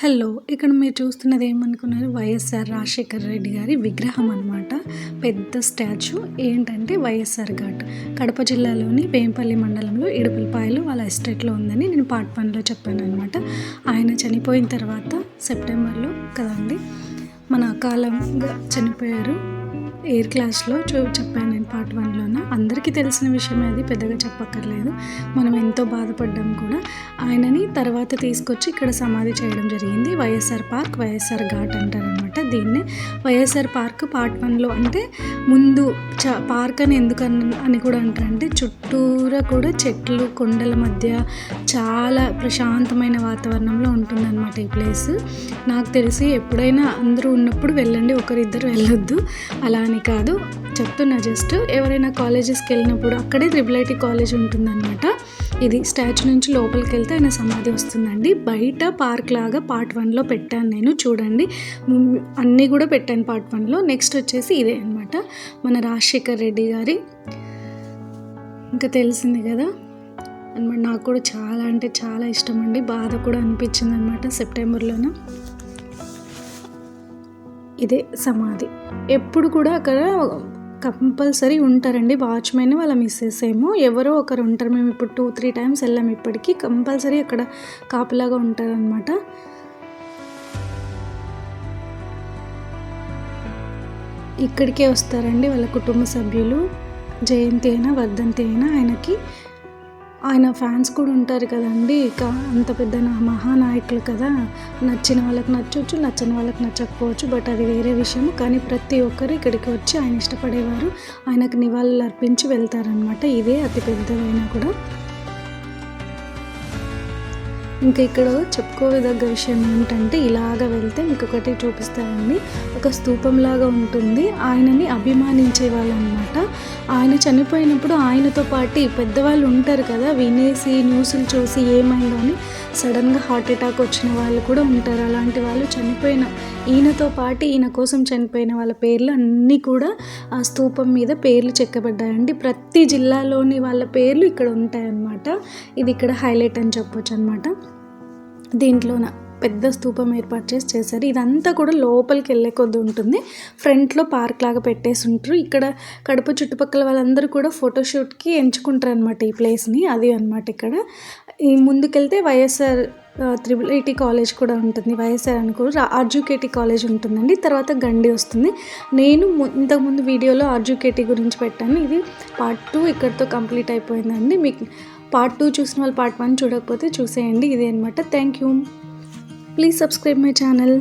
Hello! ఇక్కడ మీరు చూస్తున్నది ఏమనుకున్నారు? వైఎస్ఆర్ రాజశేఖర రెడ్డి గారి విగ్రహం అనమాట. పెద్ద స్టాచ్యూ. ఏంటంటే వైఎస్ఆర్ ఘాట్. కడప జిల్లాలోని వేంపల్లి మండలంలో ఇడుపులపాయలు వాళ్ళ ఎస్టేట్‌లో ఉందని నేను పార్ట్ 1లో చెప్పాననమాట. ఆయన చనిపోయిన తర్వాత సెప్టెంబర్‌లో కదండీ! మన అకాలంగా చనిపోయారు. ఎయిర్ క్లాస్‌లో చెప్పాను నేను పార్ట్ 1లోన. అందరికీ తెలిసిన విషయమే, అది పెద్దగా చెప్పక్కర్లేదు. మనం ఎంతో బాధపడ్డాం కూడా. ఆయనని తర్వాత తీసుకొచ్చి ఇక్కడ సమాధి చేయడం జరిగింది. వైఎస్ఆర్ పార్క్, వైఎస్ఆర్ ఘాట్ అంటారనమాట. దీన్నే వైఎస్ఆర్ పార్క్ పార్ట్ 1లో అంటే ముందు పార్క్ అని అని కూడా అంటారంటే చుట్టూరా కూడా చెట్లు, కొండల మధ్య చాలా ప్రశాంతమైన వాతావరణంలో ఉంటుందన్నమాట ఈ ప్లేస్. నాకు తెలిసి ఎప్పుడైనా అందరూ ఉన్నప్పుడు వెళ్ళండి, ఒకరిద్దరు వెళ్ళొద్దు. అలా అని కాదు, చెప్తున్నా జస్ట్. ఎవరైనా కాలేజెస్కి వెళ్ళినప్పుడు అక్కడే IIIT కాలేజ్ ఉంటుందన్నమాట. ఇది స్టాచ్యూ నుంచి లోపలికి వెళ్తే ఆయన సమాధి వస్తుందండి. బయట పార్క్ లాగా పార్ట్ 1లో పెట్టాను నేను, చూడండి. అన్నీ కూడా పెట్టాను పార్ట్ 1లో. నెక్స్ట్ వచ్చేసి ఇదే అనమాట, మన రాజశేఖర్ రెడ్డి గారి. ఇంకా తెలిసింది కదా అనమాట. నాకు కూడా చాలా అంటే చాలా ఇష్టం అండి. బాధ కూడా అనిపించింది అనమాట సెప్టెంబర్లోన. ఇదే సమాధి. ఎప్పుడు కూడా అక్కడ కంపల్సరీ ఉంటారండి వాచ్మెన్, వాళ్ళ మిస్సెస్ ఏమో ఎవరో ఒకరు ఉంటారు. మేము ఇప్పుడు 2-3 టైమ్స్ వెళ్ళాము ఇప్పటికీ. కంపల్సరీ అక్కడ కాపలాగా ఉంటారనమాట. ఇక్కడికే వస్తారండి వాళ్ళ కుటుంబ సభ్యులు. జయంతి అయినా వర్ధంతి అయినా ఆయన ఫ్యాన్స్ కూడా ఉంటారు కదండి. ఇక అంత పెద్ద మహానాయకులు కదా, నచ్చిన వాళ్ళకి నచ్చవచ్చు, నచ్చని వాళ్ళకి నచ్చకపోవచ్చు, బట్ అది వేరే విషయం. కానీ ప్రతి ఒక్కరు ఇక్కడికి వచ్చి ఆయన ఇష్టపడేవారు ఆయనకు నివాళులు అర్పించి వెళ్తారనమాట. ఇదే అతి పెద్దదైనా కూడా. ఇంకా ఇక్కడ చెప్పుకోదగ్గ విషయం ఏంటంటే, ఇలాగ వెళ్తే మీకు ఒకటి చూపిస్తారండి. ఒక స్తూపంలాగా ఉంటుంది. ఆయనని అభిమానించే వాళ్ళు అనమాట. ఆయన చనిపోయినప్పుడు ఆయనతో పాటు పెద్దవాళ్ళు ఉంటారు కదా, వినేసి న్యూస్లు చూసి ఏమైందో అని సడన్గా హార్ట్ అటాక్ వచ్చిన వాళ్ళు కూడా ఉంటారు. అలాంటి వాళ్ళు ఈయనతో పాటు ఈయన కోసం చనిపోయిన వాళ్ళ పేర్లు అన్నీ కూడా ఆ స్తూపం మీద పేర్లు చెక్కబడ్డాయండి. ప్రతి జిల్లాలోని వాళ్ళ పేర్లు ఇక్కడ ఉంటాయన్నమాట. ఇది ఇక్కడ హైలైట్ అని చెప్పొచ్చు అనమాట. దీంట్లోన పెద్ద స్తూపం ఏర్పాటు చేశారు. ఇదంతా కూడా లోపలికి వెళ్ళే కొద్ది ఉంటుంది. ఫ్రంట్లో పార్క్ లాగా పెట్టేసి ఉంటారు. ఇక్కడ కడప చుట్టుపక్కల వాళ్ళందరూ కూడా ఫోటోషూట్కి ఎంచుకుంటారు అనమాట ఈ ప్లేస్ని. అది అనమాట ఇక్కడ. ఈ ముందుకెళ్తే వైఎస్ఆర్ IIIT కాలేజ్ కూడా ఉంటుంది. వైఎస్ఆర్ అనుకోరు, RJKT కాలేజ్ ఉంటుందండి. తర్వాత గండి వస్తుంది. నేను ఇంతకుముందు వీడియోలో RJKT గురించి పెట్టాను. ఇది పార్ట్ 2 ఇక్కడితో కంప్లీట్ అయిపోయిందండి. మీకు పార్ట్ 2 చూసిన వాళ్ళు పార్ట్ 1 చూడకపోతే చూసేయండి. ఇదే అనమాట. Thank you. Please subscribe my channel.